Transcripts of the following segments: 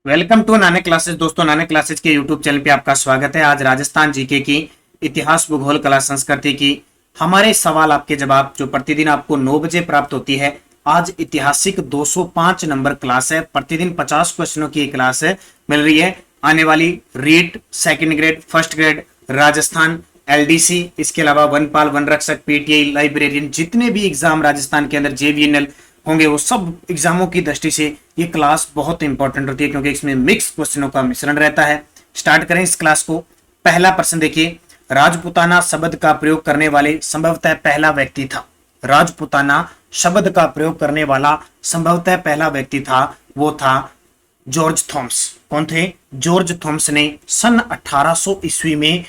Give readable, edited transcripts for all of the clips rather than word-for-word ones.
Welcome to Nanak classes. दोस्तों, Nanak classes के YouTube channel पे आपका स्वागत है। आज राजस्थान जीके की इतिहास, भूगोल, कला, संस्कृति की हमारे सवाल आपके जवाब जो प्रतिदिन आपको 9 बजे प्राप्त होती है। आज ऐतिहासिक 205 नंबर क्लास है। प्रतिदिन 50 क्वेश्चनों की क्लास है मिल रही है। आने वाली REET, second grade, first grade, Rajasthan, LDC, इसके अलावा वनपाल, वन रक्षक, पीटीआई, लाइब्रेरियन, जितने भी एग्जाम राजस्थान के अंदर जेवीएनएल होंगे वो सब एग्जामों की दृष्टि से ये क्लास बहुत इंपॉर्टेंट होती है, क्योंकि इसमें मिक्स क्वेश्चनों का मिश्रण रहता है। स्टार्ट करें इस क्लास को। पहला प्रश्न देखिए, राजपुताना शब्द का प्रयोग करने वाले संभवतः पहला व्यक्ति था। राजपुताना शब्द का प्रयोग करने वाला संभवतः पहला व्यक्ति था, वो था जॉर्ज थॉमस। कौन थे? जॉर्ज थॉमस ने सन 1800 ईस्वी में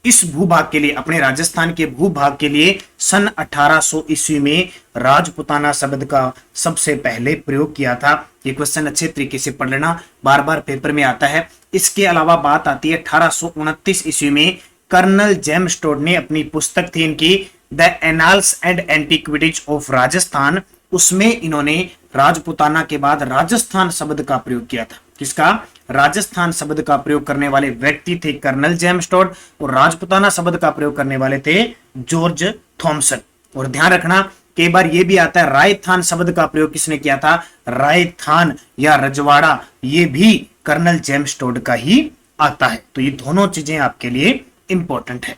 इस भूभाग के लिए, अपने राजस्थान के भूभाग के लिए सन 1800 ईस्वी में राजपुताना शब्द का सबसे पहले प्रयोग किया था। ये क्वेश्चन अच्छे तरीके से पढ़ लेना, बार बार पेपर में आता है। इसके अलावा बात आती है 1829 ईस्वी में कर्नल जेम्स टोड ने अपनी पुस्तक थी इनकी the annals and antiquities of Rajasthan, उसमें इन्होंने राजपुताना के बाद राजस्थान शब्द का प्रयोग किया था। किसका? राजस्थान शब्द का प्रयोग करने वाले व्यक्ति थे कर्नल जेम्स टोड, और राजपुताना शब्द का प्रयोग करने वाले थे जॉर्ज थॉमसन। और ध्यान रखना, कई बार ये भी आता है रायथान शब्द का प्रयोग किसने किया था? रायथान या रजवाड़ा, ये भी कर्नल जेम्स टोड का ही आता है। तो ये दोनों चीजें आपके लिए इंपॉर्टेंट है।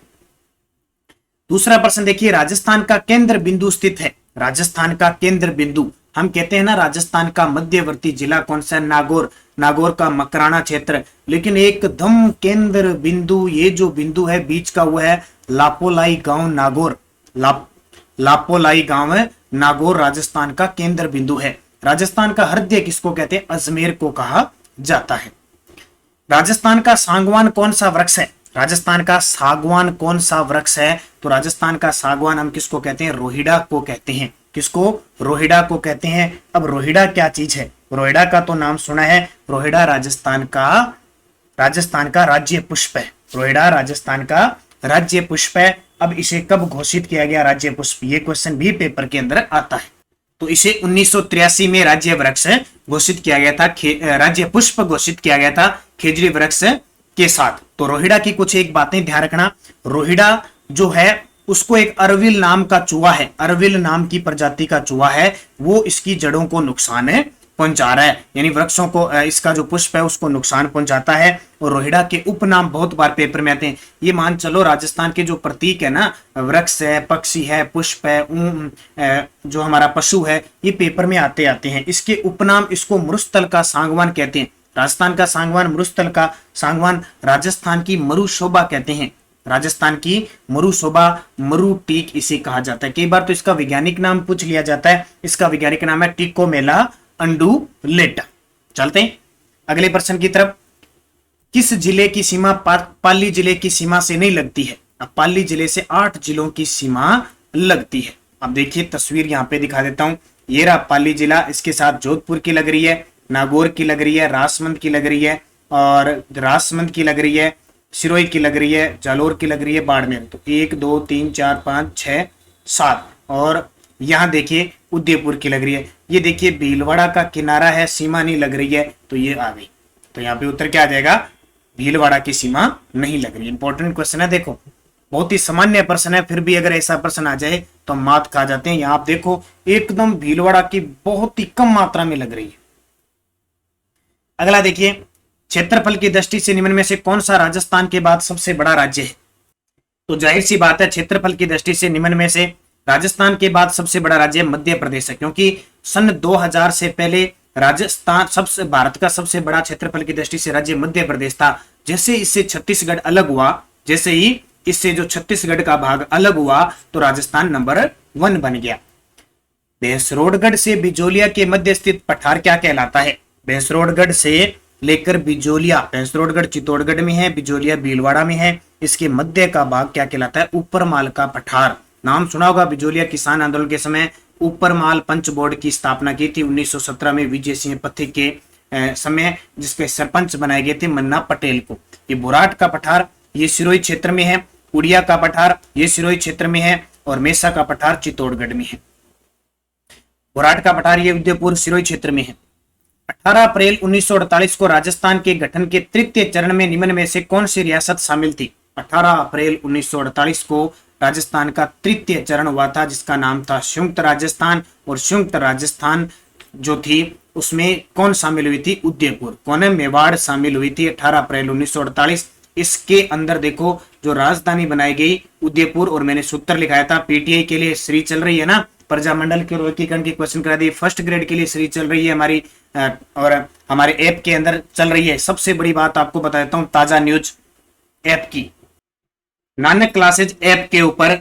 दूसरा प्रश्न देखिए, राजस्थान का केंद्र बिंदु स्थित है। राजस्थान का केंद्र बिंदु, हम कहते हैं ना राजस्थान का मध्यवर्ती जिला कौन सा? नागौर। नागौर का मकराना क्षेत्र। लेकिन एकदम केंद्र बिंदु, ये जो बिंदु है बीच का, वो है लापोलाई गांव नागौर। लापोलाई गांव है नागौर, राजस्थान का केंद्र बिंदु है। राजस्थान का हृदय किसको कहते हैं? अजमेर को कहा जाता है। राजस्थान का सागवान कौन सा वृक्ष है? राजस्थान का सागवान कौन सा वृक्ष है? तो राजस्थान का सागवान हम किसको कहते हैं? रोहिड़ा को कहते हैं। किसको? रोहिड़ा को कहते हैं। अब रोहिड़ा क्या चीज है? रोहिड़ा का तो नाम सुना है। रोहिड़ा राजस्थान का राज्य पुष्प है। रोहिड़ा राजस्थान का राज्य पुष्प है। अब इसे कब घोषित किया गया राज्य पुष्प? ये क्वेश्चन भी पेपर के अंदर आता है। तो इसे 1983 में राज्य वृक्ष घोषित किया गया था, राज्य पुष्प घोषित किया गया था खेजड़ी वृक्ष के साथ। तो रोहिड़ा की कुछ एक बातें ध्यान रखना। रोहिड़ा जो है उसको एक अरविल नाम का चूहा है, अरविल नाम की प्रजाति का चूहा है, वो इसकी जड़ों को नुकसान पहुंचा रहा है, यानी वृक्षों को, इसका जो पुष्प है उसको नुकसान पहुंचाता है। और रोहिड़ा के उपनाम बहुत बार पेपर में आते हैं। ये मान चलो राजस्थान के जो प्रतीक है ना, वृक्ष है, पक्षी है, पुष्प है, जो हमारा पशु है, ये पेपर में आते हैं। इसके उपनाम, इसको मरुस्थल का सागवान कहते हैं। राजस्थान का सागवान, मरुस्थल का सागवान, राजस्थान की मरुशोभा कहते हैं। राजस्थान की मरुशोभा, मरु टीक इसे कहा जाता है। कई बार तो इसका वैज्ञानिक नाम पूछ लिया जाता है। इसका वैज्ञानिक नाम है टिकोमेला अंडुलेटा। चलते हैं अगले प्रश्न की तरफ। किस जिले की सीमा पाली जिले की सीमा से नहीं लगती है? अब पाली जिले से 8 जिलों की सीमा लगती है। अब देखिए तस्वीर यहाँ पे दिखा देता हूं। ये रहा पाली जिला, इसके साथ जोधपुर की लग रही है, नागौर की लग रही है, राजसमंद की लग रही है, और राजसमंद की लग रही है, सिरोही की लग रही है, जालोर की लग रही है, बाड़मेर। तो 1 2 3 4 5 6 7, और यहाँ देखिए उदयपुर की लग रही है। ये देखिए भीलवाड़ा का किनारा है, सीमा नहीं लग रही है, तो ये आ गई। तो यहाँ पे उत्तर क्या आ जाएगा? भीलवाड़ा की सीमा नहीं लग रही। इंपॉर्टेंट क्वेश्चन है, देखो बहुत ही सामान्य प्रश्न है, फिर भी अगर ऐसा प्रश्न आ जाए तो हम मात खा जाते हैं। यहाँ आप देखो एकदम भीलवाड़ा की बहुत ही कम मात्रा में लग रही है। अगला देखिए, क्षेत्रफल की दृष्टि से निम्न में से कौन सा राजस्थान के बाद सबसे बड़ा राज्य है? तो जाहिर सी बात है, क्षेत्रफल की दृष्टि से निम्न में से राजस्थान के बाद सबसे बड़ा राज्य मध्य प्रदेश है, क्योंकि सन 2000 से पहले राजस्थान सबसे, भारत का सबसे बड़ा क्षेत्रफल की दृष्टि से राज्य मध्य प्रदेश था। जैसे इससे छत्तीसगढ़ अलग हुआ, जैसे ही इससे जो छत्तीसगढ़ का भाग अलग हुआ, तो राजस्थान नंबर 1 बन गया। भैंसरोडगढ़ से बिजोलिया के मध्य स्थित पठार क्या कहलाता है? भैंसरोडगढ़ से लेकर बिजोलिया, भैंसरोडगढ़ चित्तौड़गढ़ में है, बिजोलिया भीलवाड़ा में है, इसके मध्य का भाग क्या कहलाता है? ऊपरमाल का पठार। नाम सुना होगा, बिजोलिया किसान आंदोलन के समय ऊपरमाल पंच बोर्ड की स्थापना की थी 1917 में विजय सिंह पथिक के समय, जिसके सरपंच बनाए गए थे मन्ना पटेल को। ये बुराट का पठार ये सिरोही क्षेत्र में है, उड़िया का पठार ये सिरोही क्षेत्र में है, और मेसा का पठार चित्तौड़गढ़ में है। बुराट का पठार ये उदयपुर सिरोही क्षेत्र में है। 18 अप्रैल 1948 को राजस्थान के गठन के तृतीय चरण में निम्न में से कौन सी रियासत शामिल थी? 18 अप्रैल 1948 को राजस्थान का तृतीय चरण हुआ था, जिसका नाम था संयुक्त राजस्थान। और संयुक्त राजस्थान जो थी उसमें कौन शामिल हुई थी? उदयपुर। कौन है? मेवाड़ शामिल हुई थी 18 अप्रैल 1948। इसके अंदर देखो जो राजधानी बनाई गई उदयपुर। और मैंने सूत्र लिखाया था, पीटीआई के लिए श्री चल रही है ना, प्रजामंडल के और वर्गीकरण की क्वेश्चन करा दी। फर्स्ट ग्रेड के लिए श्री चल रही है हमारी, और हमारे ऐप के अंदर चल रही है। सबसे बड़ी बात आपको बता देता हूं, ताजा न्यूज ऐप की, नानक क्लासेज ऐप के ऊपर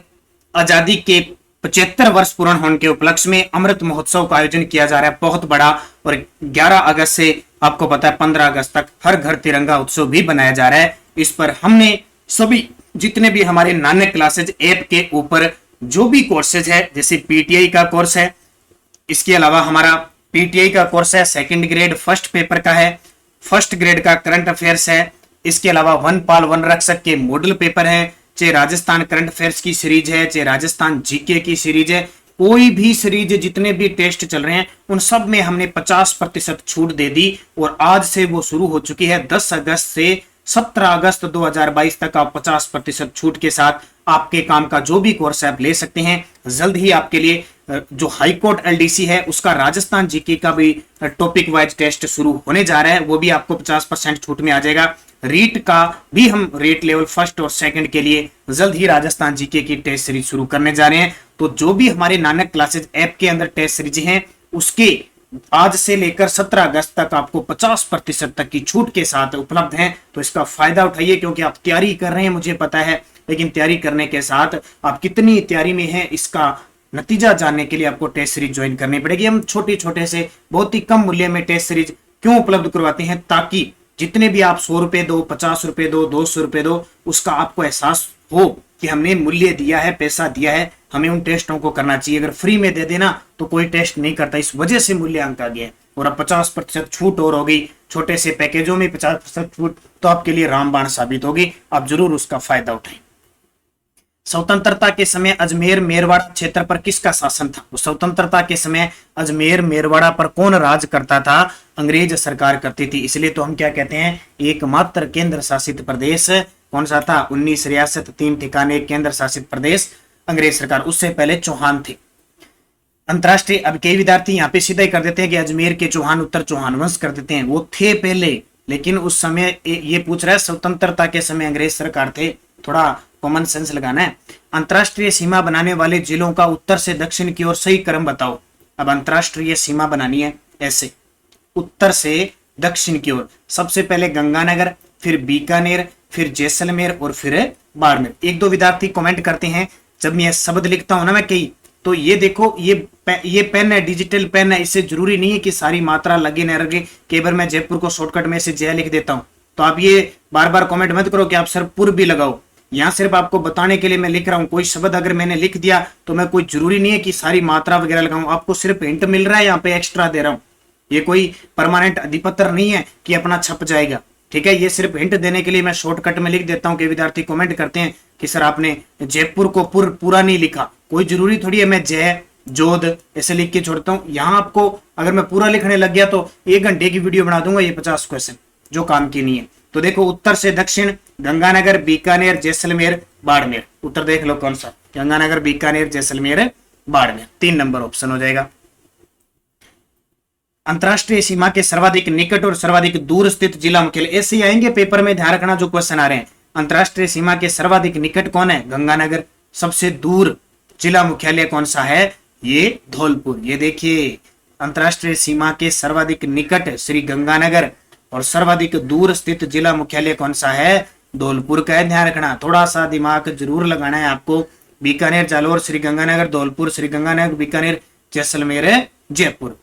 आजादी के 75 वर्ष पूर्ण होने के उपलक्ष्य में अमृत महोत्सव का आयोजन किया जा रहा है, बहुत बड़ा। और 11 अगस्त से आपको पता है 15 अगस्त तक हर घर तिरंगा उत्सव भी बनाया जा रहा है। इस पर हमने सभी जितने भी हमारे नानक क्लासेज ऐप के ऊपर जो भी कोर्सेज है, जैसे पीटीआई का कोर्स है, इसके अलावा हमारा पीटीआई का कोर्स है, सेकंड ग्रेड फर्स्ट पेपर का है, फर्स्ट ग्रेड का करंट अफेयर्स है, इसके अलावा वन पाल वन रक्षक के मॉडल पेपर है, चाहे राजस्थान करंट अफेयर्स की सीरीज है, चाहे राजस्थान जीके की सीरीज है, कोई भी सीरीज, जितने भी टेस्ट चल रहे हैं उन सब में हमने 50% छूट दे दी। और आज से वो शुरू हो चुकी है। 10 अगस्त से 17 अगस्त 2022 तक आप 50% छूट के साथ आपके काम का जो भी कोर्स आप ले सकते हैं। जल्द ही आपके लिए जो हाईकोर्ट एलडीसी है उसका राजस्थान जीके का भी टॉपिक वाइज टेस्ट शुरू होने जा रहा है, वो भी आपको 50% छूट में आ जाएगा। रीट का भी हम रेट लेवल फर्स्ट और सेकंड के लिए जल्द ही राजस्थान जीके की टेस्ट सीरीज शुरू करने जा रहे हैं। तो जो भी हमारे नानक क्लासेज ऐप के अंदर टेस्ट सीरीज हैं उसके आज से लेकर 17 अगस्त तक आपको 50% तक की छूट के साथ उपलब्ध हैं। तो इसका फायदा उठाइए, क्योंकि आप तैयारी कर रहे हैं मुझे पता है, लेकिन तैयारी करने के साथ आप कितनी तैयारी में हैं इसका नतीजा जानने के लिए आपको टेस्ट सीरीज ज्वाइन करनी पड़ेगी। हम छोटे छोटे से बहुत ही कम मूल्य में टेस्ट सीरीज क्यों उपलब्ध करवाते हैं? ताकि जितने भी आप 100 रुपए दो, 50 रुपए दो, 200 रुपए दो, उसका आपको एहसास हो कि हमने मूल्य दिया है, पैसा दिया है, हमें उन टेस्टों को करना चाहिए। अगर फ्री में दे देना तो कोई टेस्ट नहीं करता, इस वजह से मूल्यांक आ गया। और अब 50% छूट और होगी, छोटे से पैकेजों में 50% छूट तो आपके लिए रामबाण साबित होगी। आप जरूर उसका फायदा उठाएं। स्वतंत्रता के समय अजमेर मेरवाड़ा क्षेत्र पर किसका शासन था? तो स्वतंत्रता के समय अजमेर मेरवाड़ा पर कौन राज करता था? अंग्रेज सरकार करती थी। इसलिए तो हम क्या कहते हैं, एकमात्र केंद्र शासित प्रदेश कौन सा था? 19 रियासत 3 ठिकाने केंद्र शासित प्रदेश अंग्रेज सरकार। उससे पहले चौहान थे। अंतरराष्ट्रीय, अब कई विद्यार्थी यहाँ पे सीधा ही कर देते हैं कि अजमेर के चौहान उत्तर चौहान वंश कर देते हैं, वो थे पहले, लेकिन उस समय ये पूछ रहा है स्वतंत्रता के समय अंग्रेज सरकार थे, थोड़ा कॉमन सेंस लगाना है। अंतरराष्ट्रीय सीमा बनाने वाले जिलों का उत्तर से दक्षिण की ओर सही क्रम बताओ। अब अंतरराष्ट्रीय सीमा बनानी है ऐसे, उत्तर से दक्षिण की ओर, सबसे पहले गंगानगर, फिर बीकानेर, फिर जैसलमेर और फिर बाड़मेर। एक दो विद्यार्थी कमेंट करते हैं जब मैं शब्द लिखता हूं ना मैं कई, तो ये देखो ये पेन है, डिजिटल पेन है, इससे जरूरी नहीं है कि सारी मात्रा लगे न लगे। कई बार मैं जयपुर को शॉर्टकट में से जय लिख देता हूं, तो आप ये बार बार कमेंट मत करो कि आप सर पुर भी लगाओ। यहाँ सिर्फ आपको बताने के लिए मैं लिख रहा हूँ। कोई शब्द अगर मैंने लिख दिया तो मैं कोई जरूरी नहीं है कि सारी मात्रा वगैरह लगाऊं, आपको सिर्फ हिंट मिल रहा है, यहाँ पे एक्स्ट्रा दे रहा हूँ। ये कोई परमानेंट अधिपत्र नहीं है कि अपना छप जाएगा, ठीक है। ये सिर्फ हिंट देने के लिए मैं शॉर्टकट में लिख देता हूँ कि विद्यार्थी कमेंट करते हैं कि सर आपने जयपुर को पूरा नहीं लिखा। कोई जरूरी थोड़ी है मैं जय जोध ऐसे लिख के छोड़ता हूँ। यहाँ आपको अगर मैं पूरा लिखने लग गया तो 1 घंटे की वीडियो बना दूंगा, ये 50 क्वेश्चन जो काम की नहीं है। तो देखो उत्तर से दक्षिण गंगानगर, बीकानेर, जैसलमेर, बाड़मेर। उत्तर देख लो कौन सा, गंगानगर, बीकानेर, जैसलमेर, बाड़मेर। 3 नंबर ऑप्शन हो जाएगा। अंतरराष्ट्रीय सीमा के सर्वाधिक निकट और सर्वाधिक दूर स्थित जिला मुख्यालय, ऐसे ही आएंगे पेपर में, ध्यान रखना जो क्वेश्चन आ रहे हैं। अंतरराष्ट्रीय सीमा के सर्वाधिक निकट कौन है? गंगानगर। सबसे दूर जिला मुख्यालय कौन सा है? ये धौलपुर। ये देखिए अंतरराष्ट्रीय सीमा के सर्वाधिक निकट श्री गंगानगर और सर्वाधिक दूर स्थित जिला मुख्यालय कौन सा है? धौलपुर का है। ध्यान रखना, थोड़ा सा दिमाग जरूर लगाना है आपको। बीकानेर, जालोर, श्री गंगानगर, धौलपुर, श्री गंगानगर, बीकानेर, जैसलमेर, जयपुर।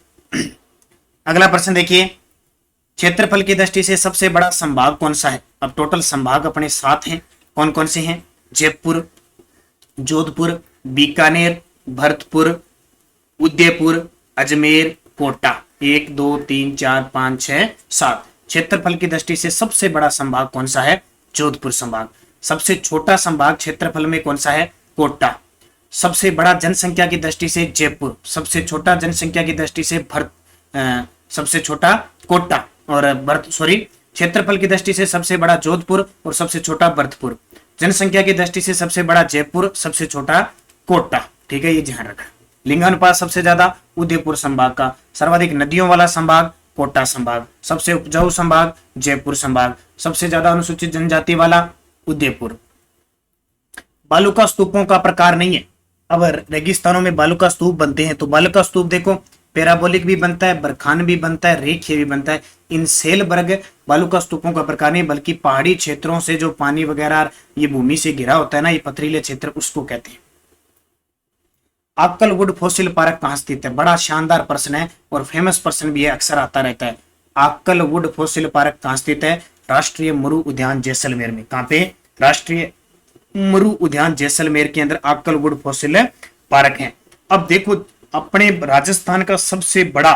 अगला प्रश्न देखिए, क्षेत्रफल की दृष्टि से सबसे बड़ा संभाग कौन सा है? अब टोटल संभाग अपने 7 हैं। कौन कौन से हैं? जयपुर, जोधपुर, बीकानेर, भरतपुर, उदयपुर, अजमेर, कोटा। 1 2 3 4 5 6 7। क्षेत्रफल की दृष्टि से सबसे बड़ा संभाग कौन सा है? जोधपुर संभाग। सबसे छोटा संभाग क्षेत्रफल में कौन सा है? कोटा। सबसे बड़ा जनसंख्या की दृष्टि से जयपुर। सबसे छोटा जनसंख्या की दृष्टि से सबसे छोटा कोटा, और क्षेत्रफल की दृष्टि से सबसे बड़ा जोधपुर और सबसे छोटा भरतपुर। जनसंख्या की दृष्टि से सबसे बड़ा जयपुर, सबसे छोटा कोटा। ठीक है, ये ध्यान रखना। लिंगानुपात सबसे ज्यादा उदयपुर संभाग का, सर्वाधिक नदियों वाला संभाग कोटा संभाग, सबसे उपजाऊ संभाग जयपुर संभाग, सबसे ज्यादा अनुसूचित जनजाति वाला उदयपुर। बालू का स्तूपों का प्रकार नहीं है। अब रेगिस्तानों में बालू का स्तूप बनते हैं, तो बालू का स्तूप देखो पैराबोलिक भी बनता है, बरखान भी बनता है, रेखीय भी बनता है। इन सेलबर्ग बालू का स्तूपों का प्रकार नहीं, बल्कि पहाड़ी क्षेत्रों से जो पानी वगैरह ये भूमि से घिरा होता है ना, ये पथरीले क्षेत्र, उसको कहते हैं। आक्कलवुड फॉसिल पार्क कहाँ स्थित है? बड़ा शानदार प्रश्न है और फेमस प्रश्न भी है, अक्सर आता रहता है। आक्कलवुड फॉसिल पार्क कहाँ स्थित है? राष्ट्रीय मरु उद्यान जैसलमेर में। कहाँ पे? राष्ट्रीय मरु उद्यान जैसलमेर के अंदर आक्कलवुड फॉसिल पार्क है। अब देखो, अपने राजस्थान का सबसे बड़ा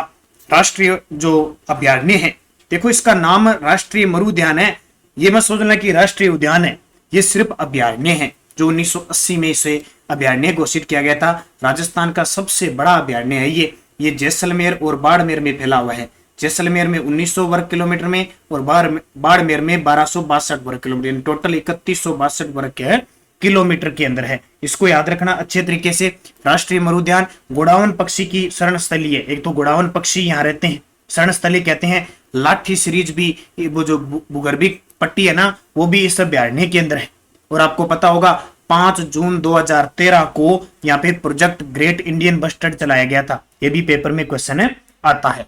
राष्ट्रीय जो अभयारण्य है, देखो इसका नाम राष्ट्रीय मरु उद्यान है। ये मत सोचना कि राष्ट्रीय उद्यान है, ये सिर्फ अभयारण्य है, जो 1980 में इसे अभयारण्य घोषित किया गया था। राजस्थान का सबसे बड़ा अभयारण्य है ये जैसलमेर और बाड़मेर में फैला हुआ है। जैसलमेर में 1900 वर्ग किलोमीटर में और बाड़मेर में 1262 वर्ग किलोमीटर, टोटल 3162 वर्ग किलोमीटर के अंदर है। इसको याद रखना अच्छे तरीके से। राष्ट्रीय मरुद्यान गोडावन पक्षी की शरण स्थली है। एक तो गोडावन पक्षी यहाँ रहते हैं, शरण स्थली कहते हैं। लाठी सीरीज भी, वो जो भूगर्भिक पट्टी है ना, वो भी इस अभयारण्य के अंदर है। और आपको पता होगा 5 जून 2013 को यहाँ पे प्रोजेक्ट ग्रेट इंडियन बस्टर्ड चलाया गया था। ये भी पेपर में क्वेश्चन आता है।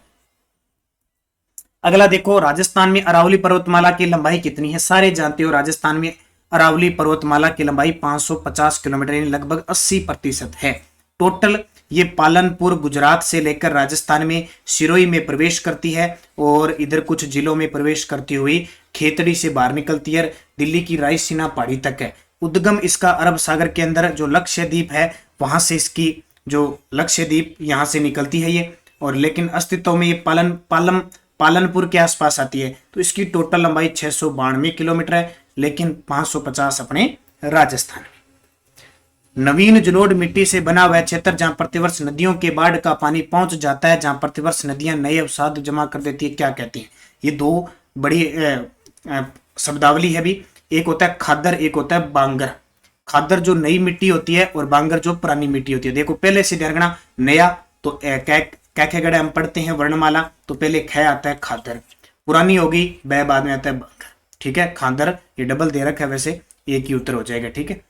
अगला देखो, राजस्थान में अरावली पर्वतमाला की लंबाई कितनी है? सारे जानते हो राजस्थान में अरावली पर्वतमाला की लंबाई 550 किलोमीटर, यानी लगभग 80% है। टोटल ये पालनपुर गुजरात से लेकर राजस्थान में सिरोही में प्रवेश करती है और इधर कुछ जिलों में प्रवेश करती हुई खेतड़ी से बाहर निकलती है, दिल्ली की रायसीना पहाड़ी तक है। उद्गम इसका अरब सागर के अंदर जो लक्षद्वीप है, वहां से इसकी जो लक्षद्वीप यहां से निकलती है ये, और लेकिन अस्तित्व में ये पालनपुर के आसपास आती है। तो इसकी टोटल लंबाई 692 किलोमीटर है, लेकिन 550 अपने राजस्थान में। नवीन जलोढ़ मिट्टी से बना हुआ क्षेत्र जहां प्रतिवर्ष नदियों के बाढ़ का पानी पहुंच जाता है, जहां प्रतिवर्ष नदियां नए अवसाद जमा कर देती है, क्या कहती हैं? ये दो बड़ी शब्दावली है भी। एक होता है खादर, एक होता है बांगर। खादर जो नई मिट्टी होती है और बांगर जो पुरानी मिट्टी होती है। देखो पहले से ध्यान रखना, नया तो कै गड़े हम पढ़ते हैं वर्णमाला, तो पहले ख आता है खादर, पुरानी होगी बै, बाद में आता है बांगर। ठीक है, खादर ये डबल दे रखा है, वैसे एक ही उत्तर हो जाएगा। ठीक है।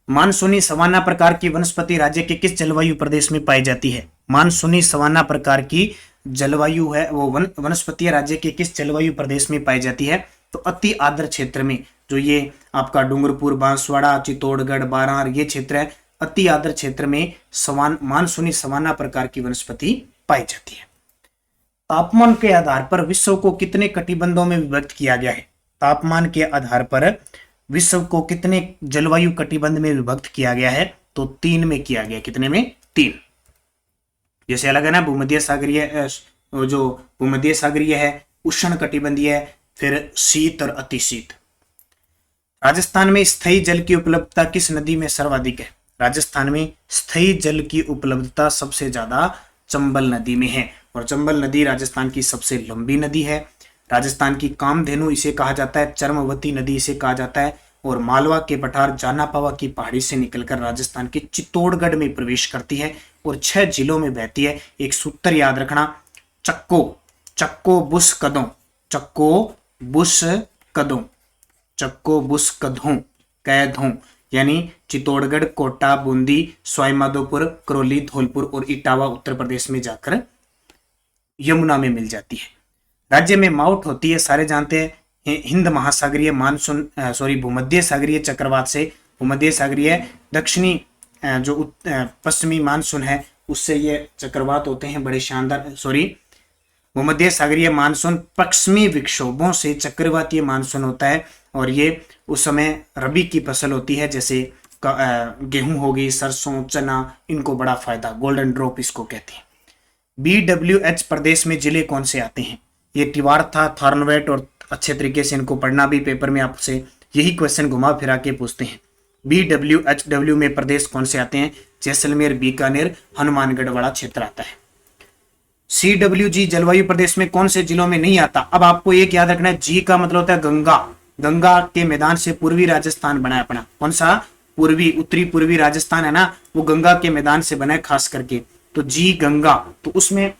मानसूनी सवाना प्रकार की वनस्पति राज्य के किस जलवायु प्रदेश में पाई जाती है? मानसूनी सवाना प्रकार की जलवायु है वो वनस्पति राज्य के किस जलवायु प्रदेश में पाई जाती है? तो अति आर्द्र क्षेत्र में, जो ये आपका डूंगरपुर, बांसवाड़ा, चित्तौड़गढ़, बारार ये क्षेत्र है, अति आर्द्र क्षेत्र में मानसूनी सवाना प्रकार की वनस्पति पाई जाती है। तापमान के आधार पर विश्व को कितने कटिबंधों में विभक्त किया गया है? तापमान के आधार पर विश्व को कितने जलवायु कटिबंध में विभक्त किया गया है? तो 3 में किया गया। कितने में? 3। जैसे अलग है ना, भूमध्य सागरीय, जो भूमध्य सागरीय है, उष्ण कटिबंधीय है, फिर शीत और अतिशीत। राजस्थान में स्थायी जल की उपलब्धता किस नदी में सर्वाधिक है? राजस्थान में स्थायी जल की उपलब्धता सबसे ज्यादा चंबल नदी में है, और चंबल नदी राजस्थान की सबसे लंबी नदी है। राजस्थान की कामधेनु इसे कहा जाता है, चर्मवती नदी इसे कहा जाता है, और मालवा के पठार जानापावा की पहाड़ी से निकलकर राजस्थान के चित्तौड़गढ़ में प्रवेश करती है और 6 जिलों में बहती है। एक सूत्र याद रखना, चक्को बुस कदों, चक्को बुस कदों कैदों, यानी चित्तौड़गढ़, कोटा, बूंदी, सवाईमाधोपुर, करौली, धौलपुर और इटावा उत्तर प्रदेश में जाकर यमुना में मिल जाती है। राज्य में माउट होती है, सारे जानते हैं। हिंद महासागरीय मानसून भूमध्य सागरीय चक्रवात से, भूमध्य सागरीय दक्षिणी जो पश्चिमी मानसून है उससे ये चक्रवात होते हैं, बड़े शानदार। भूमध्य सागरीय मानसून पश्चिमी विक्षोभों से चक्रवातीय मानसून होता है, और ये उस समय रबी की फसल होती है, जैसे गेहूं होगी, सरसों, चना, इनको बड़ा फायदा, गोल्डन ड्रॉप इसको कहते हैं। BWH प्रदेश में जिले कौन से आते हैं? ये तिवाड़ था, थारनवेट, और अच्छे तरीके से इनको पढ़ना भी, पेपर में आपसे यही क्वेश्चन घुमा फिरा के पूछते हैं। BWHW में प्रदेश कौन से आते हैं? जैसलमेर, बीकानेर, हनुमानगढ़ वाला क्षेत्र आता है। CWG जलवायु प्रदेश में कौन से जिलों में नहीं आता? अब आपको एक याद रखना है, जी का मतलब होता है गंगा। गंगा के मैदान से पूर्वी राजस्थान बना है अपना। कौन सा? पूर्वी, उत्तरी पूर्वी राजस्थान है ना, वो गंगा के मैदान से बना है खास करके। तो जी गंगा, तो उसमें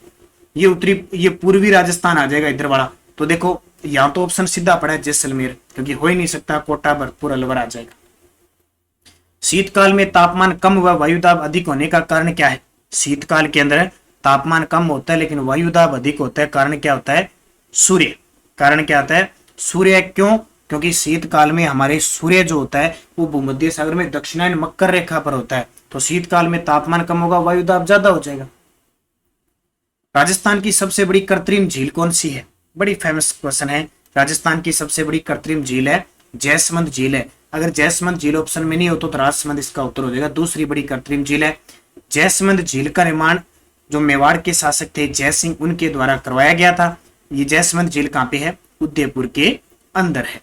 ये पूर्वी राजस्थान आ जाएगा इधर वाला। तो देखो यहाँ तो ऑप्शन सीधा पड़ा है जैसलमेर, क्योंकि हो ही नहीं सकता, कोटा भरतपुर अलवर आ जाएगा। शीतकाल में तापमान कम व वायुदाब अधिक होने का कारण क्या है? शीतकाल के अंदर तापमान कम होता है लेकिन वायुदाब अधिक होता है, कारण क्या होता है? सूर्य। कारण क्या होता है? सूर्य। क्यों? क्योंकि शीतकाल में हमारे सूर्य जो होता है वो भूमध्य सागर में दक्षिणायन मकर रेखा पर होता है, तो शीतकाल में तापमान कम होगा, वायुदाब ज्यादा हो जाएगा। राजस्थान की सबसे बड़ी कृत्रिम झील कौन सी है? बड़ी फेमस क्वेश्चन है। राजस्थान की सबसे बड़ी कृत्रिम झील है जयसमंद झील है। अगर जयसमंद झील ऑप्शन में नहीं हो तो राजसमंद इसका उत्तर हो जाएगा। दूसरी बड़ी कृत्रिम झील है जयसमंद झील का निर्माण जो मेवाड़ के शासक थे जय सिंह, उनके द्वारा करवाया गया था। ये जयसमंद झील कहाँ पे है? उदयपुर के अंदर है।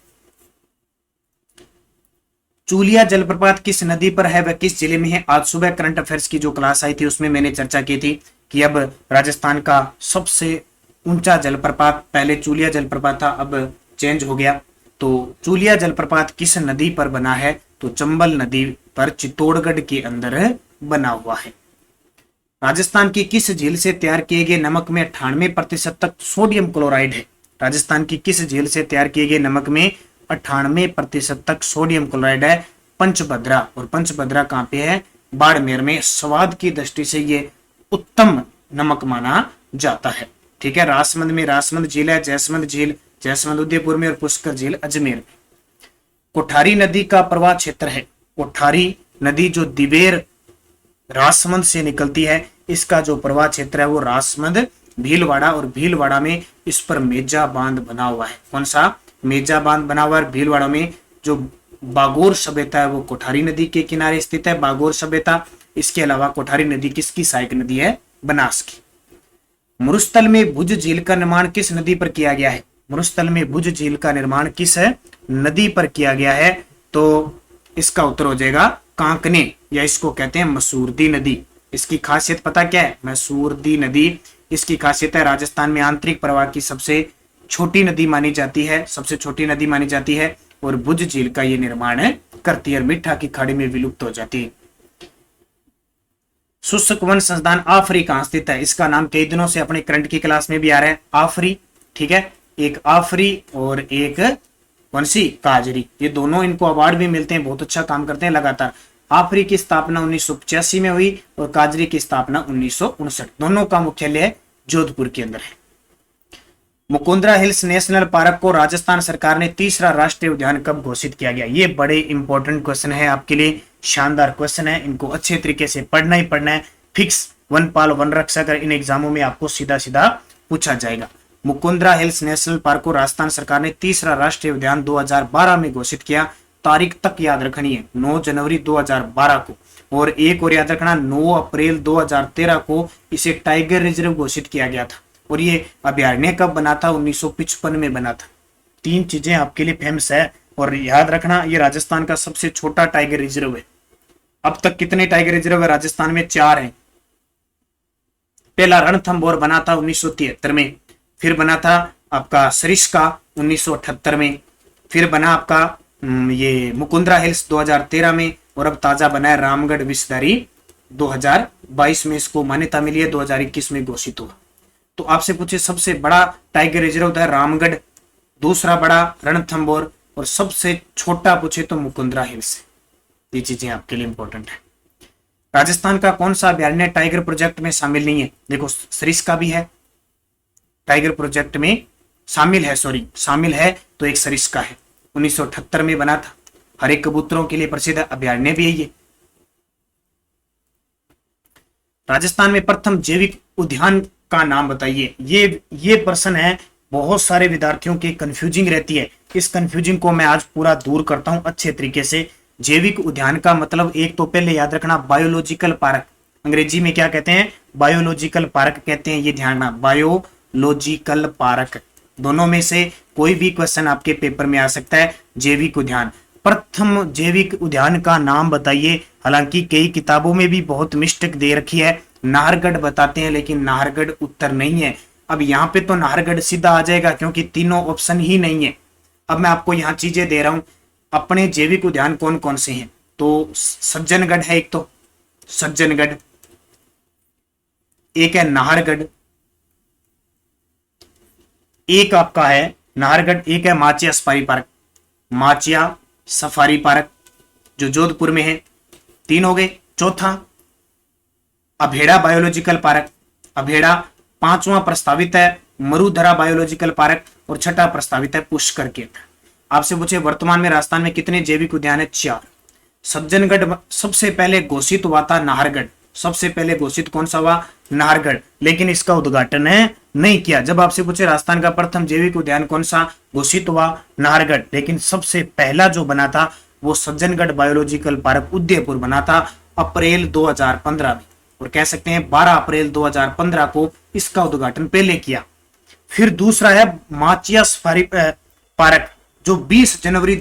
चूलिया जलप्रपात किस नदी पर है, वह किस जिले में है? आज सुबह करंट अफेयर्स की जो क्लास आई थी उसमें मैंने चर्चा की थी कि अब राजस्थान का सबसे ऊंचा जलप्रपात, पहले चूलिया जलप्रपात था, अब चेंज हो गया। तो चूलिया जलप्रपात किस नदी पर बना है? तो चंबल नदी पर चित्तौड़गढ़ के अंदर बना हुआ है। राजस्थान की किस झील से तैयार किए गए नमक में 98% तक सोडियम क्लोराइड है? राजस्थान की किस झील से तैयार किए गए नमक में 98% तक सोडियम क्लोराइड है? पंचभद्रा। और पंचभद्रा कहाँ पे है? बाड़मेर में। स्वाद की दृष्टि से ये उत्तम नमक माना जाता है। ठीक है। राजसमंद में राजसमंद झील है, जयसमंद झील जयसमंद उदयपुर में, और पुष्कर झील अजमेर में। कोठारी नदी का प्रवाह क्षेत्र है। कोठारी नदी जो दिवेर राजसमंद से निकलती है, इसका जो प्रवाह क्षेत्र है वो राजसमंद भीलवाड़ा, और भीलवाड़ा में इस पर मेजा बांध बना हुआ है। कौन सा? मेजा बांध बना हुआ है भीलवाड़ा में। जो बागोर सभ्यता है वो कोठारी नदी के किनारे स्थित है, बागोर सभ्यता। इसके अलावा कोठारी नदी किसकी सहायक नदी है? बनास की। मरुस्थल में भुज झील का निर्माण किस नदी पर किया गया है? मरुस्थल में भुज झील का निर्माण किस नदी पर किया गया है? तो इसका उत्तर हो जाएगा कांकने, या इसको कहते हैं मसूरदी नदी। इसकी खासियत पता क्या है? मसूरदी नदी, इसकी खासियत है राजस्थान में आंतरिक प्रवाह की सबसे छोटी नदी मानी जाती है, सबसे छोटी नदी मानी जाती है, और भुज झील का ये निर्माण करती है, मिठा की खाड़ी में विलुप्त हो जाती है। शुष्क वन संस्थान आफरी कहां स्थित है? इसका नाम कई दिनों से अपने करंट की क्लास में भी आ रहा है, आफरी। ठीक है। एक आफरी और एक वंशी काजरी, ये दोनों, इनको अवार्ड भी मिलते हैं, बहुत अच्छा काम करते हैं लगातार। आफरी की स्थापना 1985 में हुई और काजरी की स्थापना 1959। दोनों का मुख्यालय जोधपुर के अंदर है। मुकुंदरा हिल्स नेशनल पार्क को राजस्थान सरकार ने तीसरा राष्ट्रीय उद्यान कब घोषित किया गया? ये बड़े इंपॉर्टेंट क्वेश्चन है आपके लिए, शानदार क्वेश्चन है, इनको अच्छे तरीके से पढ़ना ही पढ़ना है। फिक्स वनपाल वन रक्षक इन एग्जामों में आपको सीधा सीधा पूछा जाएगा। मुकुंदरा हिल्स नेशनल पार्क को राजस्थान सरकार ने तीसरा राष्ट्रीय उद्यान 2012 में घोषित किया। तारीख तक याद रखनी है, 9 जनवरी 2012 को, और एक और याद रखना 9 अप्रैल 2013 को इसे टाइगर रिजर्व घोषित किया गया था। और ये अभ्यारण्य कब बना था? 1955 में बना था। 3 चीजें आपके लिए फेमस है, और याद रखना ये राजस्थान का सबसे छोटा टाइगर रिजर्व है। अब तक कितने टाइगर रिजर्व है राजस्थान में? 4 हैं। पहला रणथंभौर बना था 1973 में, फिर बना था आपका सरिस्का 1978 में, फिर बना आपका ये मुकुंदरा हिल्स 2013 में, और अब ताजा बना है रामगढ़ विषधारी 2022 में। इसको मान्यता मिली है, 2021 में घोषित हुआ। तो आपसे पूछे सबसे बड़ा टाइगर रिजर्व होता है रामगढ़, दूसरा बड़ा रणथंभौर, और सबसे छोटा पूछे तो मुकुंदरा हिल्स। ये चीजें आपके लिए इंपॉर्टेंट है। राजस्थान का कौन सा अभ्यारण्य टाइगर प्रोजेक्ट में शामिल नहीं है? देखो सरिस्का भी है टाइगर प्रोजेक्ट में शामिल है, शामिल है, तो एक सरिस्का है, 1978 में बना था। हरे कबूतरों के लिए प्रसिद्ध अभ्यारण्य भी है ये। राजस्थान में प्रथम जैविक उद्यान का नाम बताइए। ये प्रश्न है, बहुत सारे विद्यार्थियों की कंफ्यूजिंग रहती है। इस कंफ्यूजिंग को मैं आज पूरा दूर करता हूं अच्छे तरीके से। जैविक उद्यान का मतलब एक तो पहले याद रखना बायोलॉजिकल पार्क, अंग्रेजी में क्या कहते हैं? बायोलॉजिकल पार्क कहते हैं, ये ध्यान रखना, बायोलॉजिकल पार्क। दोनों में से कोई भी क्वेश्चन आपके पेपर में आ सकता है। जैविक उद्यान, प्रथम जैविक उद्यान का नाम बताइए। हालांकि कई किताबों में भी बहुत मिस्टेक दे रखी है, नाहरगढ़ बताते हैं, लेकिन नाहरगढ़ उत्तर नहीं है। अब यहाँ पे तो नाहरगढ़ सीधा आ जाएगा क्योंकि तीनों ऑप्शन ही नहीं है। अब मैं आपको यहाँ चीजें दे रहा हूं, अपने जैविक उद्यान कौन कौन से हैं। तो सज्जनगढ़ है एक, तो सज्जनगढ़, एक है नाहरगढ़, एक आपका है नाहरगढ़, एक है Machia safari park, Machia safari park जो जोधपुर में है, 3 हो गए। चौथा अभेड़ा बायोलॉजिकल पार्क, अभेड़ा। 5वां प्रस्तावित है मरुधरा बायोलॉजिकल पार्क, और 6ठा प्रस्तावित है पुष्कर केंद्र। आपसे पूछे वर्तमान में राजस्थान में कितने जैविक उद्यान है? 4। सज्जनगढ़ सबसे पहले घोषित हुआ था नाहरगढ़, सबसे पहले घोषित कौन सा हुआ? नाहरगढ़, लेकिन इसका उद्घाटन नहीं किया। जब आपसे पूछे राजस्थान का प्रथम जैविक उद्यान कौन सा घोषित हुआ? नाहरगढ़, लेकिन सबसे पहला जो बना था वो सज्जनगढ़ बायोलॉजिकल पार्क उदयपुर बना था अप्रैल 2015 में, और कह सकते हैं 12 अप्रैल 2015 को इसका उद्घाटन पहले किया। फिर दूसरा है माचिया सफारी पार्क जो 20 जनवरी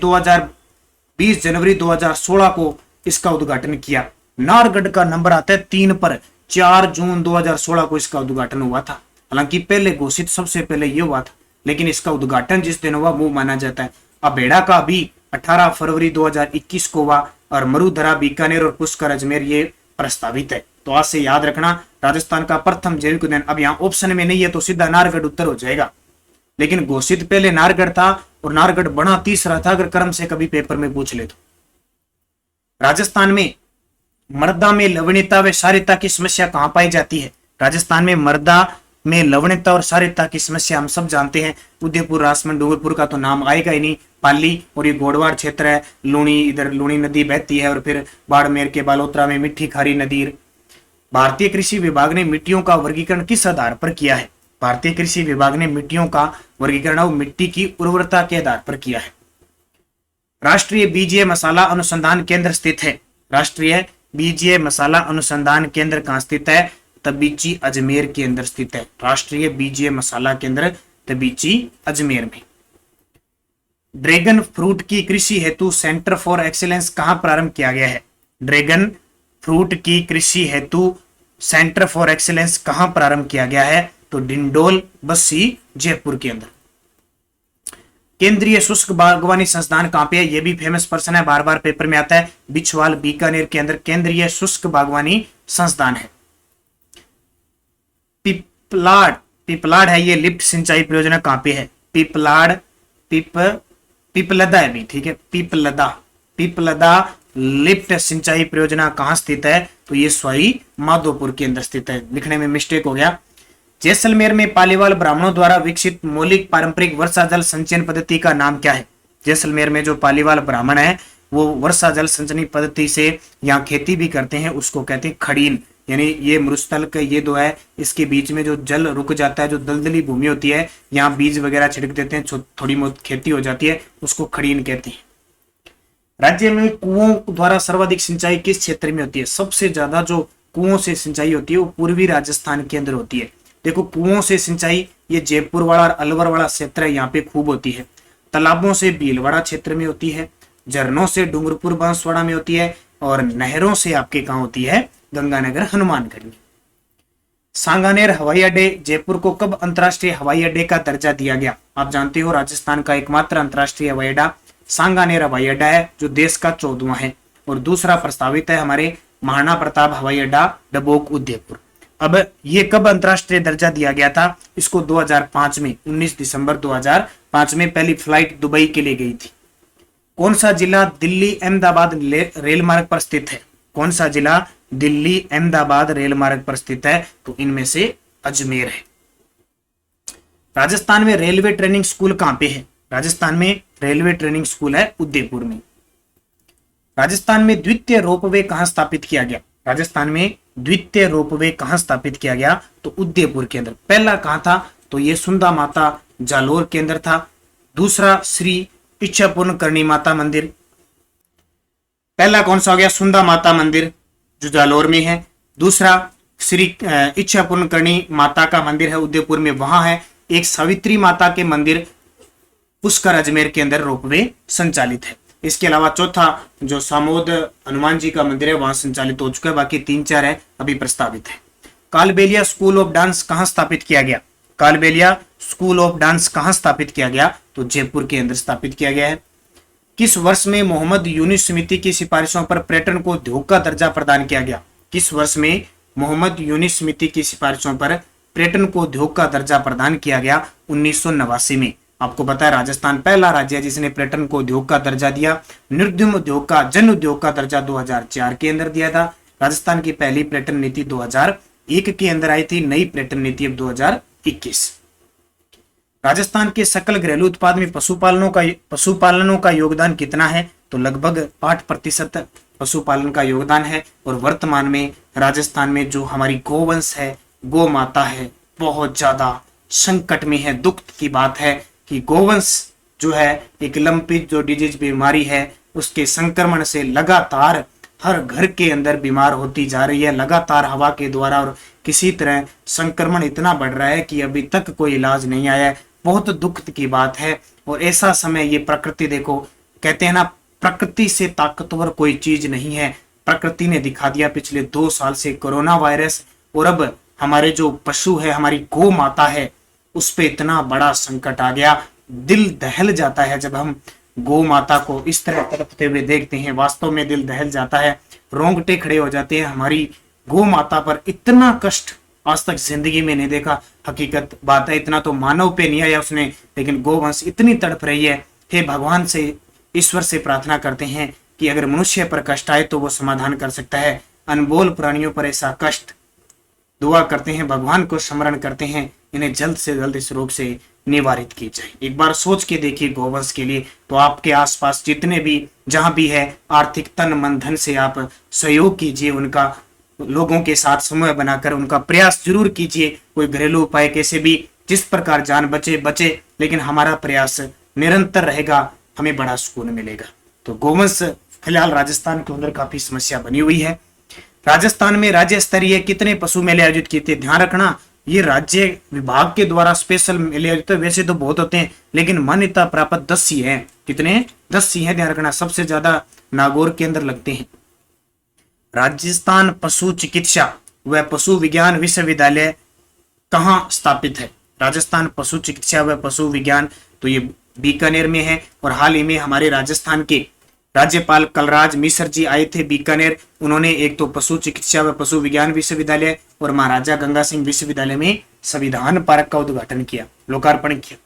2016 को इसका उद्घाटन किया। नाहरगढ़ का नंबर आता है 3 पर, 4 जून 2016 को इसका उद्घाटन हुआ था। हालांकि पहले घोषित सबसे पहले ये हुआ था, लेकिन इसका उद्घाटन जिस दिन हुआ वो माना जाता है। अभेड़ा का भी 18 फरवरी 2021 को हुआ, और मरुधरा बीकानेर और पुष्कर अजमेर ये प्रस्तावित है। तो आज से याद रखना राजस्थान का प्रथम जैविक उद्यान, अब यहाँ ऑप्शन में नहीं है तो सीधा नाहरगढ़ उत्तर हो जाएगा, लेकिन घोषित पहले नाहरगढ़ था और नाहरगढ़ बना तीसरा था, अगर क्रम से कभी पेपर में पूछ ले तो। राजस्थान में मृदा में लवणीयता व क्षारीयता की समस्या कहां पाई जाती है? राजस्थान में मृदा में लवणीयता और क्षारीयता की समस्या हम सब जानते हैं। उदयपुर, राजसमंद, डूंगरपुर का तो नाम आएगा ही नहीं, पाली और ये गोडवाड़ क्षेत्र है, लूणी, इधर लूणी नदी बहती है, और फिर बाड़मेर के बालोतरा में मिट्टी खारी नदी। भारतीय कृषि विभाग ने मिट्टियों का वर्गीकरण किस आधार पर किया है? भारतीय कृषि विभाग ने मिट्टियों का वर्गीकरण मिट्टी की उर्वरता के आधार पर किया है। राष्ट्रीय बीजीय मसाला अनुसंधान केंद्र स्थित है, राष्ट्रीय बीजीय मसाला अनुसंधान केंद्र कहां स्थित है? तबीची अजमेर के अंदर स्थित है। राष्ट्रीय बीजीय मसाला केंद्र तबीची अजमेर में। ड्रैगन फ्रूट की कृषि हेतु सेंटर फॉर एक्सीलेंस कहां प्रारंभ किया गया है? ड्रैगन फ्रूट की कृषि हेतु सेंटर फॉर एक्सीलेंस कहां प्रारंभ किया गया है? तो डिंडोल, बस्सी, जयपुर के अंदर। केंद्रीय शुष्क बागवानी संस्थान कहां पे है? ये भी फेमस पर्सन है, बार बार पेपर में आता है। बिछवाल, बीकानेर के अंदर केंद्रीय शुष्क बागवानी संस्थान है। पिपलाड है, ये लिफ्ट सिंचाई परियोजना कहां पे है? पिपलाड, पिपलदा है भी, ठीक है, पिपलदा लिफ्ट सिंचाई परियोजना कहां स्थित है? तो ये सवाई माधोपुर के अंदर स्थित है, लिखने में मिस्टेक हो गया। जैसलमेर में पालीवाल ब्राह्मणों द्वारा विकसित मौलिक पारंपरिक वर्षा जल संचयन पद्धति का नाम क्या है? जैसलमेर में जो पालीवाल ब्राह्मण है वो वर्षा जल संचयन पद्धति से यहाँ खेती भी करते हैं, उसको कहते हैं खड़ीन। यानी ये मरुस्थल का ये दो है, इसके बीच में जो जल रुक जाता है, जो दलदली भूमि होती है, यहाँ बीज वगैरह छिड़क देते हैं, थोड़ी बहुत खेती हो जाती है, उसको खड़ीन कहते हैं। राज्य में कुओं द्वारा सर्वाधिक सिंचाई किस क्षेत्र में होती है? सबसे ज्यादा जो कुओं से सिंचाई होती है वो पूर्वी राजस्थान के अंदर होती है। देखो, कुओं से सिंचाई ये जयपुर वाला और अलवर वाला क्षेत्र है, यहाँ पे खूब होती है। तालाबों से भीलवाड़ा क्षेत्र में होती है, झरनों से डूंगरपुर बांसवाड़ा में होती है, और नहरों से आपके कहाँ होती है? गंगानगर, हनुमानगढ़ में। सांगानेर हवाई अड्डे जयपुर को कब अंतरराष्ट्रीय हवाई अड्डे का दर्जा दिया गया? आप जानते हो राजस्थान का एकमात्र अंतरराष्ट्रीय हवाई अड्डा सांगानेर हवाई अड्डा है, जो देश का 14वां है, और दूसरा प्रस्तावित है हमारे महाराणा प्रताप हवाई अड्डा डबोक, उदयपुर। अब ये कब अंतरराष्ट्रीय दर्जा दिया गया था? इसको 2005 में, 19 दिसंबर 2005 में पहली फ्लाइट दुबई के लिए गई थी। कौन सा जिला दिल्ली अहमदाबाद रेल मार्ग पर स्थित है? कौन सा जिला दिल्ली अहमदाबाद रेल मार्ग पर स्थित है? तो इनमें से अजमेर है। राजस्थान में रेलवे ट्रेनिंग स्कूल कहां पे है? राजस्थान में रेलवे ट्रेनिंग स्कूल है उदयपुर में। राजस्थान में द्वितीय रोपवे कहां स्थापित किया गया? राजस्थान में द्वितीय रोपवे कहां स्थापित किया गया? तो उदयपुर के अंदर। पहला कहां था? तो ये सुंदा माता जालोर के अंदर था। दूसरा श्री इच्छापूर्ण करणी माता मंदिर। पहला कौन सा हो गया? सुंदा माता मंदिर जो जालोर में है। दूसरा श्री इच्छापूर्ण करणी माता का मंदिर है उदयपुर में, वहां है। एक सावित्री माता के मंदिर पुष्कर अजमेर के अंदर रोपवे संचालित है। इसके अलावा चौथा जो सामोद हनुमान जी का मंदिर है वहां संचालित हो चुका है, बाकी 3-4 है अभी प्रस्तावित है। कालबेलिया स्कूल ऑफ डांस कहाँ स्थापित किया गया? कालबेलिया स्कूल ऑफ डांस कहाँ स्थापित किया गया? तो जयपुर के अंदर स्थापित किया गया है। किस वर्ष में मोहम्मद यूनिस समिति की सिफारिशों पर पर्यटन को उद्योग का दर्जा प्रदान किया गया? किस वर्ष में मोहम्मद यूनिस समिति की सिफारिशों पर पर्यटन को उद्योग का दर्जा प्रदान किया गया? 1989 में। आपको पता है राजस्थान पहला राज्य है जिसने पर्यटन को उद्योग का दर्जा दिया। निर्द्युम उद्योग का, जन उद्योग का दर्जा 2004 के अंदर दिया था। राजस्थान की पहली पर्यटन नीति 2001 के अंदर आई थी, नई पर्यटन नीति अब 2021। राजस्थान के सकल घरेलू उत्पाद में पशुपालनों का योगदान कितना है? तो लगभग 8% पशुपालन का योगदान है। और वर्तमान में राजस्थान में जो हमारी गोवंश है, गौ माता है, बहुत ज्यादा संकट में है। दुख की बात है कि गोवंश जो है एक लंपी जो डिजीज बीमारी है, उसके संक्रमण से लगातार हर घर के अंदर बीमार होती जा रही है, लगातार हवा के द्वारा, और किसी तरह संक्रमण इतना बढ़ रहा है कि अभी तक कोई इलाज नहीं आया है। बहुत दुख की बात है। और ऐसा समय ये प्रकृति, देखो कहते हैं ना, प्रकृति से ताकतवर कोई चीज नहीं है। प्रकृति ने दिखा दिया पिछले 2 साल से कोरोना वायरस, और अब हमारे जो पशु है, हमारी गौ माता है, उस पे इतना बड़ा संकट आ गया। दिल दहल जाता है जब हम गौ माता को इस तरह तड़पते हुए देखते हैं। वास्तव में दिल दहल जाता है, रोंगटे खड़े हो जाते हैं। हमारी गौ माता पर इतना कष्ट आज तक जिंदगी में नहीं देखा। हकीकत बात है, इतना तो मानव पे नहीं आया उसने, लेकिन गोवंश इतनी तड़प रही है। हे भगवान से, ईश्वर से प्रार्थना करते हैं कि अगर मनुष्य पर कष्ट आए तो वो समाधान कर सकता है। अनमोल प्राणियों पर ऐसा कष्ट, दुआ करते हैं, भगवान को स्मरण करते हैं, इन्हें जल्द से जल्द इस रोग से निवारित की जाए। एक बार सोच के देखिए गोवंश के लिए। तो आपके आसपास जितने भी, जहां भी है, आर्थिक तन मन धन से आप सहयोग कीजिए, उनका लोगों के साथ समूह बनाकर उनका प्रयास जरूर कीजिए। कोई घरेलू उपाय कैसे भी, जिस प्रकार जान बचे, लेकिन हमारा प्रयास निरंतर रहेगा, हमें बड़ा सुकून मिलेगा। तो गोवंश फिलहाल राजस्थान के अंदर काफी समस्या बनी हुई है। राजस्थान में राज्य स्तरीय कितने पशु मेले आयोजित किए थे? ध्यान रखना, ये राज्य विभाग के द्वारा स्पेशल मेले आयोजित, वैसे तो बहुत होते हैं, लेकिन मान्यता प्राप्त 10 ही है। कितने? 10 ही है, ध्यान रखना। सबसे ज्यादा नागौर के अंदर लगते हैं। राजस्थान पशु चिकित्सा व पशु विज्ञान विश्वविद्यालय कहाँ स्थापित है? राजस्थान पशु चिकित्सा व पशु विज्ञान, तो ये बीकानेर में है। और हाल ही में हमारे राजस्थान के राज्यपाल कलराज मिश्र जी आए थे बीकानेर। उन्होंने एक तो पशु चिकित्सा व पशु विज्ञान विश्वविद्यालय और महाराजा गंगा सिंह विश्वविद्यालय में संविधान पार्क का उद्घाटन किया, लोकार्पण किया।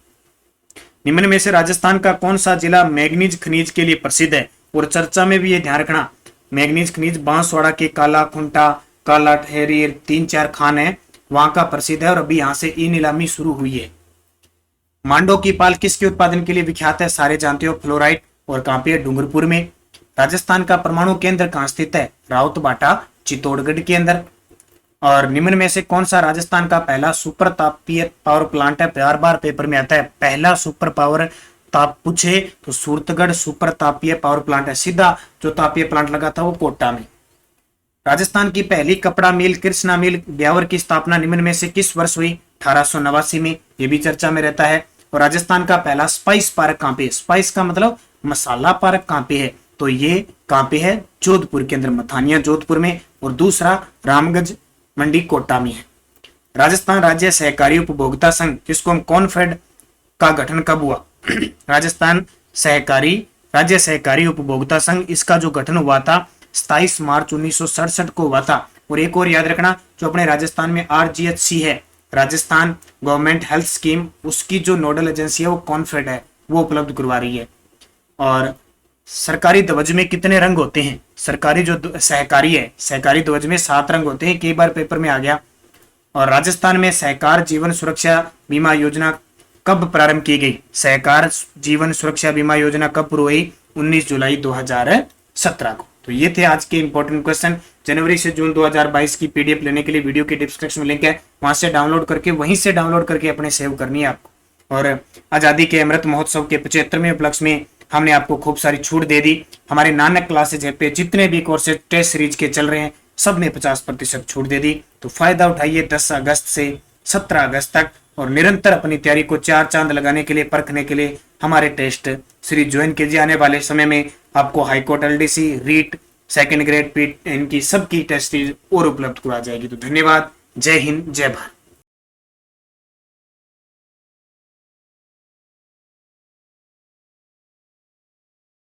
निम्न में से राजस्थान का कौन सा जिला मैग्नीज खनिज के लिए प्रसिद्ध है? और चर्चा में भी ये ध्यान रखना, मैग्नीज खनिज बांसवाड़ा के काला खुंटा, काला ठहरी 3-4 खान है, वहां का प्रसिद्ध है। और अभी यहाँ से ई नीलामी शुरू हुई है। मांडो की पाल किसके उत्पादन के लिए विख्यात है? सारे जानते हो, फ्लोराइट। और कहां पे है? डूंगरपुर में। राजस्थान का परमाणु केंद्र कहां स्थित है? राउतबाटा, चित्तौड़गढ़ के अंदर। और निम्न में से कौन सा राजस्थान का पहला सुपर तापीय पावर प्लांट है? बार पेपर में आता है, पहला सुपर पावर ताप पूछे तो सूरतगढ़ सुपर तापीय पावर प्लांट है। सीधा जो तापीय प्लांट लगा था वो कोटा में। राजस्थान की पहली कपड़ा मिल कृष्णा मिल ब्यावर की स्थापना निम्न में से किस वर्ष हुई? 1889 में। ये भी चर्चा में रहता है। और राजस्थान का पहला स्पाइस पार्क कहां पे है? स्पाइस का मतलब मसाला पार्क कहां पे है? तो ये कहां पे है? जोधपुर के अंदर, मथानिया जोधपुर में। और दूसरा रामगंज मंडी कोटा में है। राजस्थान राज्य सहकारी उपभोक्ता संघ, जिसको हम कॉनफेड, का गठन कब हुआ? राजस्थान राज्य सहकारी उपभोक्ता संघ, इसका जो गठन हुआ था 27 मार्च 1967 को हुआ था। और एक और याद रखना, जो अपने राजस्थान में RGHC है, राजस्थान गवर्नमेंट हेल्थ स्कीम, उसकी जो नोडल एजेंसी है वो कॉनफेड है, वो उपलब्ध करवा रही है। और सरकारी ध्वज में कितने रंग होते हैं? सरकारी जो सहकारी है, सहकारी ध्वज में 7 रंग होते हैं, कई बार पेपर में आ गया। और राजस्थान में सहकार जीवन सुरक्षा बीमा योजना कब प्रारंभ की गई? सहकार जीवन सुरक्षा बीमा योजना कब शुरू हुई? 19 जुलाई 2017 को। तो ये थे आज के इंपॉर्टेंट क्वेश्चन। जनवरी से जून 2022 की PDF लेने के लिए वीडियो के डिस्क्रिप्शन में लिंक है, वहां से डाउनलोड करके, वहीं से डाउनलोड करके अपने सेव करनी है आपको। और आजादी के अमृत महोत्सव के 75वें उपलक्ष्य में हमने आपको खूब सारी छूट दे दी। हमारे नानक क्लासेज पे जितने भी कोर्सेज टेस्ट सीरीज के चल रहे हैं, सब में 50% छूट दे दी। तो फायदा उठाइए 10 अगस्त से 17 अगस्त तक, और निरंतर अपनी तैयारी को 4 चांद लगाने के लिए, परखने के लिए हमारे टेस्ट सीरीज ज्वाइन कीजिए। आने वाले समय में आपको high court, LDC, REET, second grade, पीट, इनकी सबकी टेस्ट सीरीज और उपलब्ध करवा जाएगी। तो धन्यवाद। जय हिंद, जय भारत।